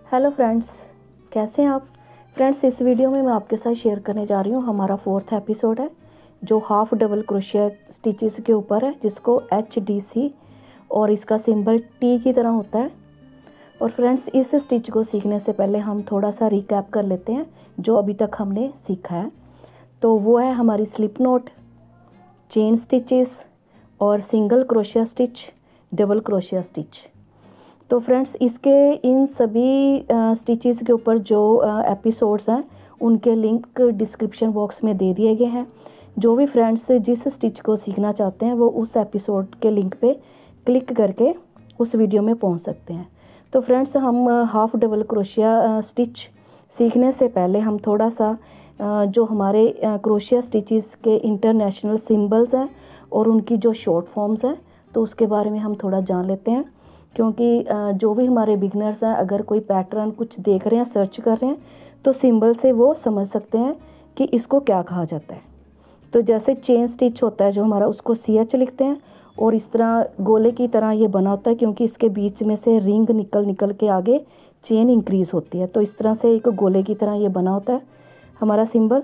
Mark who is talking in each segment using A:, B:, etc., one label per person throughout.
A: Hello friends, कैसे हैं आप। फ्रेंड्स, इस वीडियो में मैं आपके साथ शेयर करने जा रही हूँ। हमारा 4th एपिसोड है जो हाफ डबल क्रोशिया स्टिचेस के ऊपर है, जिसको HDC और इसका सिंबल T की तरह होता है। और फ्रेंड्स, इस स्टिच को सीखने से पहले हम थोड़ा सा रिकैप कर लेते हैं जो अभी तक हमने सीखा है। तो वो है हमारी स्लिप नॉट, चेन स्टिचेस और single crochet stitch, double crochet stitch. तो फ्रेंड्स, इसके इन सभी स्टिचेस के ऊपर जो एपिसोड्स हैं उनके लिंक डिस्क्रिप्शन बॉक्स में दे दिए गए हैं। जो भी फ्रेंड्स जिस स्टिच को सीखना चाहते हैं वो उस एपिसोड के लिंक पे क्लिक करके उस वीडियो में पहुंच सकते हैं। तो फ्रेंड्स, हम हाफ डबल क्रोशिया स्टिच सीखने से पहले हम थोड़ा सा जो हमारे क्रोशिया स्टिचेस के इंटरनेशनल सिंबल्स हैं और उनकी जो शॉर्ट फॉर्म्स हैं तो उसके बारे में हम थोड़ा जान लेते हैं। क्योंकि जो भी हमारे बिगनर्स हैं, अगर कोई पैटर्न कुछ देख रहे हैं, सर्च कर रहे हैं, तो सिंबल से वो समझ सकते हैं कि इसको क्या कहा जाता है। तो जैसे चेन स्टिच होता है जो हमारा, उसको CH लिखते हैं और इस तरह गोले की तरह ये बना होता है, क्योंकि इसके बीच में से रिंग निकल के आगे चेन इंक्रीज़ होती है। तो इस तरह से एक गोले की तरह ये बना होता है हमारा सिंबल।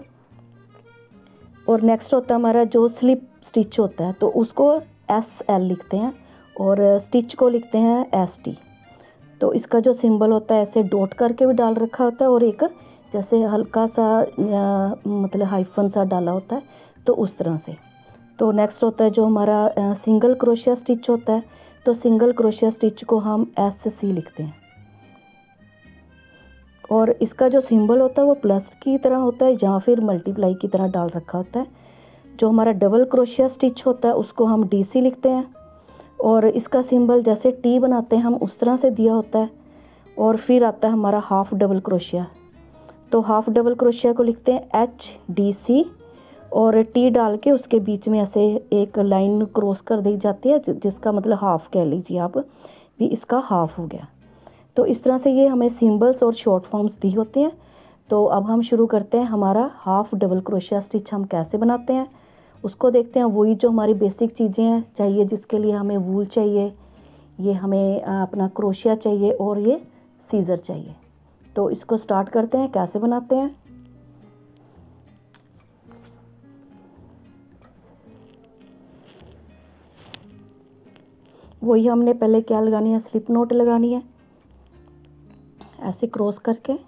A: और नेक्स्ट होता है हमारा जो स्लिप स्टिच होता है, तो उसको SL लिखते हैं और स्टिच को लिखते हैं ST। तो इसका जो सिंबल होता है ऐसे डॉट करके भी डाल रखा होता है और एक जैसे हल्का सा मतलब हाइफन सा डाला होता है, तो उस तरह से। तो नेक्स्ट होता है जो हमारा सिंगल क्रोशिया स्टिच होता है, तो सिंगल क्रोशिया स्टिच को हम SC लिखते हैं। और इसका जो सिंबल होता है वो प्लस की तरह होता है या फिर मल्टीप्लाई की तरह डाल रखा होता है। जो हमारा डबल क्रोशिया स्टिच होता है उसको हम DC लिखते हैं और इसका सिंबल जैसे T बनाते हैं हम उस तरह से दिया होता है। और फिर आता है हमारा हाफ डबल क्रोशिया, तो हाफ डबल क्रोशिया को लिखते हैं HDC और T डाल के उसके बीच में ऐसे एक लाइन क्रॉस कर दी जाती है, जिसका मतलब हाफ कह लीजिए आप, भी इसका हाफ हो गया। तो इस तरह से ये हमें सिंबल्स और शॉर्ट फॉर्म्स दी होते हैं। तो अब हम शुरू करते हैं हमारा हाफ डबल क्रोशिया स्टिच हम कैसे बनाते हैं उसको देखते हैं। वही जो हमारी बेसिक चीज़ें हैं चाहिए, जिसके लिए हमें वूल चाहिए, ये हमें अपना क्रोशिया चाहिए और ये सीज़र चाहिए। तो इसको स्टार्ट करते हैं, कैसे बनाते हैं। वही हमने पहले क्या लगानी है, स्लिप नॉट लगानी है ऐसे क्रॉस करके।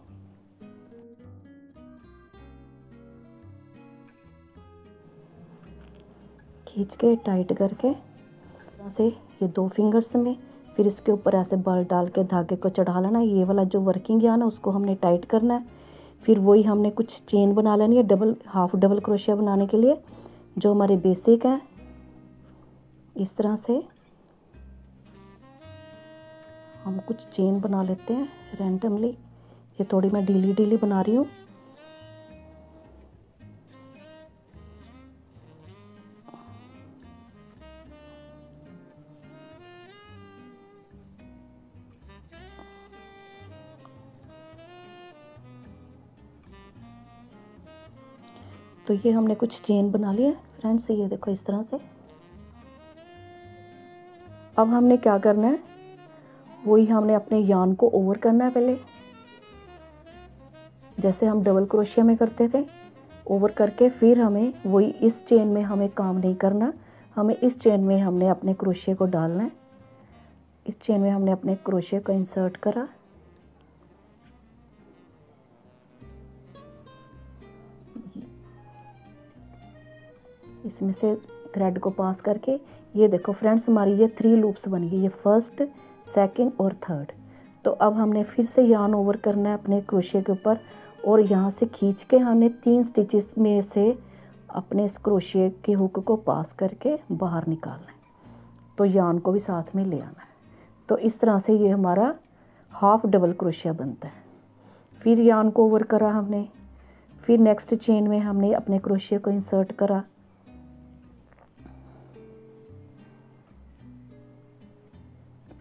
A: खींच के टाइट करके ऐसे ये 2 फिंगर्स में, फिर इसके ऊपर ऐसे बल डाल के धागे को चढ़ा लेना। ये वाला जो वर्किंग है ना उसको हमने टाइट करना है। फिर वही हमने कुछ चेन बना लेनी है हाफ डबल क्रोशिया बनाने के लिए, जो हमारे बेसिक है। इस तरह से हम कुछ चेन बना लेते हैं रैंडमली। ये थोड़ी मैं ढीली बना रही हूँ। तो ये हमने कुछ चेन बना लिया फ्रेंड्स, ये देखो इस तरह से। अब हमने क्या करना है, वही हमने अपने यार्न को ओवर करना है पहले, जैसे हम डबल क्रोशिया में करते थे। ओवर करके फिर हमें वही इस चेन में हमें काम नहीं करना, हमें इस चेन में हमने अपने क्रोशिया को डालना है। इस चेन में हमने अपने क्रोशिया को इंसर्ट करा, इसमें से थ्रेड को पास करके ये देखो फ्रेंड्स, हमारी ये 3 लूप्स बन गई, ये फर्स्ट, सेकंड और थर्ड। तो अब हमने फिर से यार्न ओवर करना है अपने क्रोशिया के ऊपर और यहाँ से खींच के हमने 3 स्टिचेस में से अपने इस क्रोशिया के हुक को पास करके बाहर निकालना है। तो यार्न को भी साथ में ले आना है। तो इस तरह से ये हमारा हाफ डबल क्रोशिया बनता है। फिर यार्न को ओवर करा हमने, फिर नेक्स्ट चेन में हमने अपने क्रोशिया को इंसर्ट करा,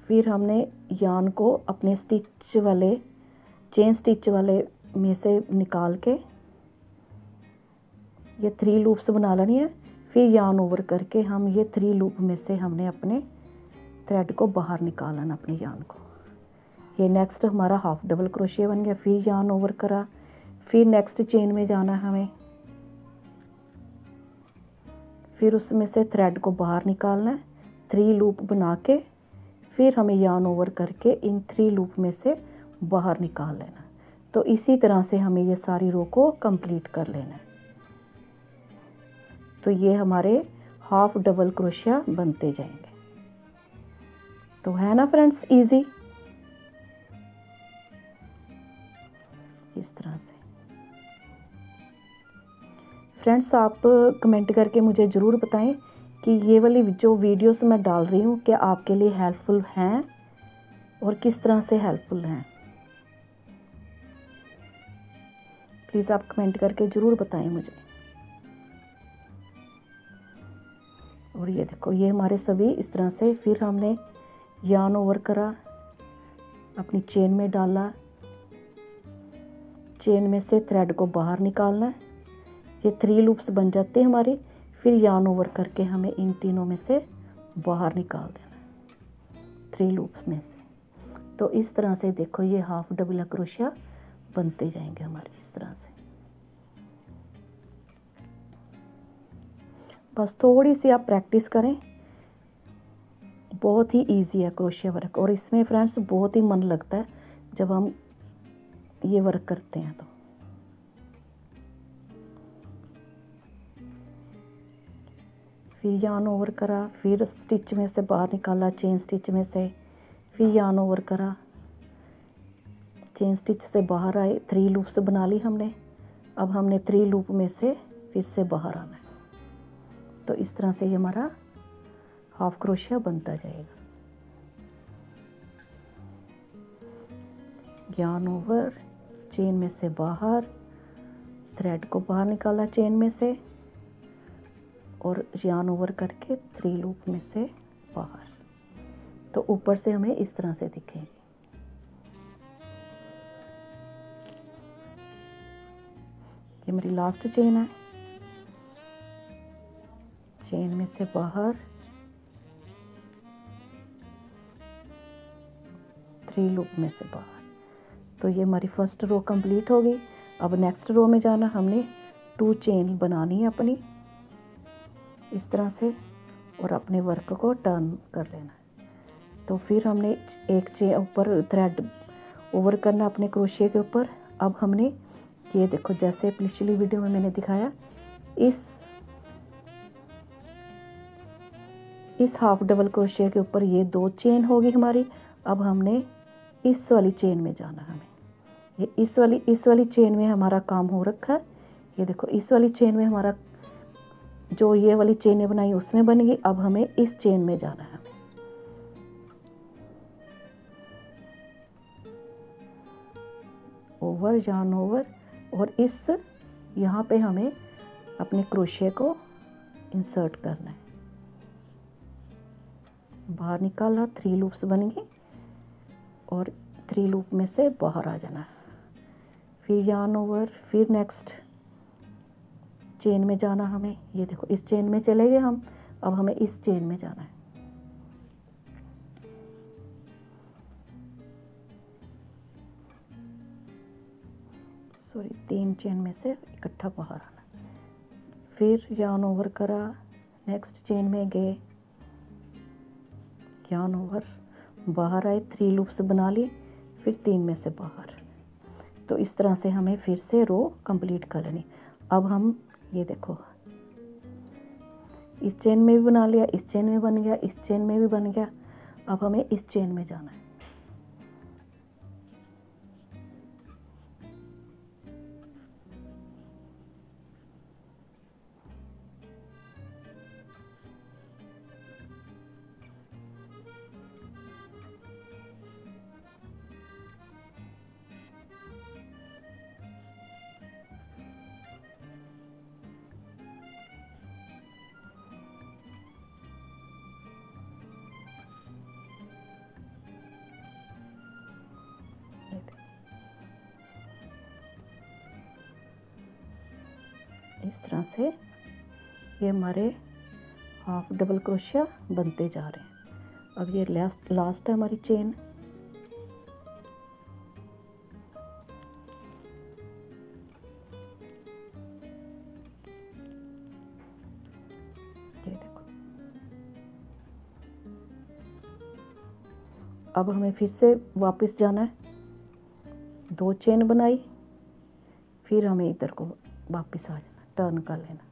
A: फिर हमने यार्न को अपने चेन स्टिच वाले में से निकाल के ये 3 लूप्स बना लेनी है। फिर यार्न ओवर करके हम ये 3 लूप में से हमने अपने थ्रेड को बाहर निकालना, अपने यार्न को। ये नेक्स्ट हमारा हाफ डबल क्रोशिया बन गया। फिर यार्न ओवर करा, फिर नेक्स्ट चेन में जाना है हमें, फिर उसमें से थ्रेड को बाहर निकालना है, 3 लूप बना के फिर हमें यार्न ओवर करके इन 3 लूप में से बाहर निकाल लेना। तो इसी तरह से हमें ये सारी रो को कंप्लीट कर लेना है। तो ये हमारे हाफ डबल क्रोशिया बनते जाएंगे। तो है ना फ्रेंड्स इजी, इस तरह से। फ्रेंड्स आप कमेंट करके मुझे ज़रूर बताएं कि ये वाली जो वीडियोस मैं डाल रही हूँ क्या आपके लिए हेल्पफुल हैं और किस तरह से हेल्पफुल हैं। प्लीज़ आप कमेंट करके ज़रूर बताएं मुझे। और ये देखो ये हमारे सभी इस तरह से, फिर हमने यार्न ओवर करा, अपनी चेन में डाला, चेन में से थ्रेड को बाहर निकालना है, ये 3 लूप्स बन जाते हैं हमारी। फिर यार्न ओवर करके हमें इन तीनों में से बाहर निकाल देना 3 लूप्स में से। तो इस तरह से देखो ये हाफ डबल क्रोशिया बनते जाएंगे हमारे इस तरह से। बस थोड़ी सी आप प्रैक्टिस करें, बहुत ही इजी है क्रोशिया वर्क। और इसमें फ्रेंड्स बहुत ही मन लगता है जब हम ये वर्क करते हैं। तो फिर यार्न ओवर करा, फिर स्टिच में से बाहर निकाला चेन स्टिच में से, फिर यार्न ओवर करा, चेन स्टिच से बाहर आए, 3 लूप्स बना ली हमने। अब हमने 3 लूप में से फिर से बाहर आना है। तो इस तरह से ये हमारा हाफ क्रोशिया बनता जाएगा। यार्न ओवर, चेन में से बाहर, थ्रेड को बाहर निकाला चेन में से और यार्न ओवर करके 3 लूप में से बाहर। तो ऊपर से हमें इस तरह से दिखेगी। ये मेरी लास्ट चेन है, चेन में से बाहर, 3 लूप में से बाहर। तो ये हमारी फर्स्ट रो कंप्लीट हो गई। अब नेक्स्ट रो में जाना, हमने 2 चेन बनानी है अपनी इस तरह से और अपने वर्क को टर्न कर लेना है। तो फिर हमने एक चेन ऊपर थ्रेड ओवर करना अपने क्रोशिया के ऊपर। अब हमने ये देखो जैसे पिछली वीडियो में मैंने दिखाया, इस हाफ डबल क्रोशिया के ऊपर ये 2 चेन होगी हमारी। अब हमने इस वाली चेन में जाना, हमें ये इस वाली चेन में हमारा काम हो रखा है। ये देखो इस वाली चेन में हमारा जो ये वाली चेनें बनाई उसमें बन गई। अब हमें इस चेन में जाना है, ओवर यार्न ओवर, और इस यहाँ पे हमें अपने क्रोशिया को इंसर्ट करना है। बाहर निकाला, 3 लूप्स बन गई और 3 लूप में से बाहर आ जाना है। फिर यार्न ओवर, फिर नेक्स्ट चेन में जाना हमें। ये देखो इस चेन में चले गए हम, अब हमें इस चेन में जाना है। सॉरी 3 चेन में से इकट्ठा बाहर आना। फिर यार्न ओवर करा, नेक्स्ट चेन में गए, यार्न ओवर, बाहर आए, 3 लूप्स बना ली, फिर 3 में से बाहर। तो इस तरह से हमें फिर से रो कंप्लीट कर लेनी। अब हम ये देखो इस चेन में भी बना लिया, इस चेन में बन गया, इस चेन में भी बन गया। अब हमें इस चेन में जाना है। इस तरह से ये हमारे हाफ डबल क्रोशिया बनते जा रहे हैं। अब ये लास्ट है हमारी चेन, अब हमें फिर से वापस जाना है, 2 चेन बनाई, फिर हमें इधर को वापस आ जाना, टर्न कर लेना।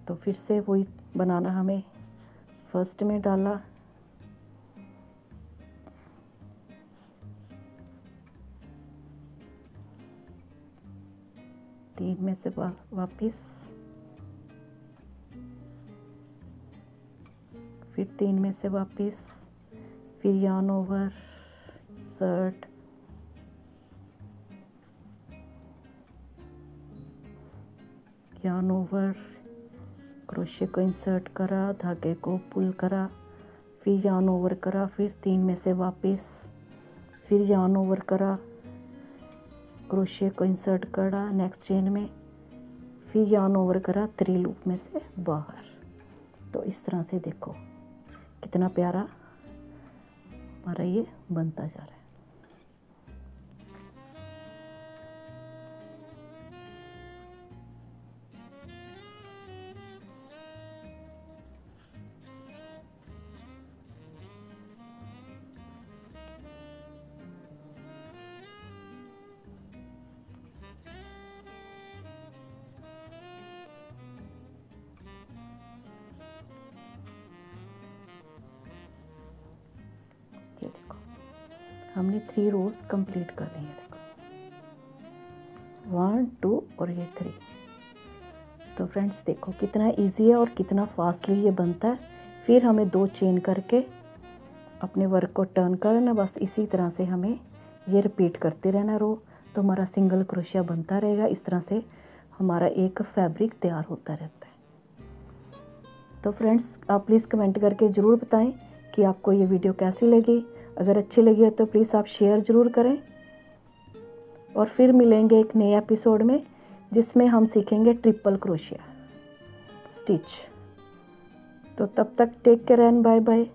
A: तो फिर से वही बनाना, हमें फर्स्ट में डाला, तीन में से वापस, फिर 3 में से वापस, फिर yarn over, insert, yarn over, crochet को इंसर्ट करा, धागे को पुल करा, फिर yarn ओवर करा, फिर 3 में से वापस, फिर yarn ओवर करा, क्रोशे को इंसर्ट करा नेक्स्ट चेन में, फिर yarn ओवर करा 3 लूप में से बाहर। तो इस तरह से देखो कितना प्यारा हमारा ये बनता जा रहा है। ये देखो हमने 3 रोज कंप्लीट कर ली है, देखो 1 2 और ये 3। तो फ्रेंड्स देखो कितना इजी है और कितना फास्टली ये बनता है। फिर हमें 2 चेन करके अपने वर्क को टर्न करना, बस इसी तरह से हमें ये रिपीट करते रहना रो, तो हमारा सिंगल क्रोशिया बनता रहेगा। इस तरह से हमारा एक फैब्रिक तैयार होता रहता है। तो फ्रेंड्स आप प्लीज़ कमेंट करके ज़रूर बताएं कि आपको ये वीडियो कैसी लगी। अगर अच्छी लगी है तो प्लीज़ आप शेयर ज़रूर करें, और फिर मिलेंगे एक नए एपिसोड में जिसमें हम सीखेंगे ट्रिपल क्रोशिया स्टिच। तो तब तक take care and bye bye.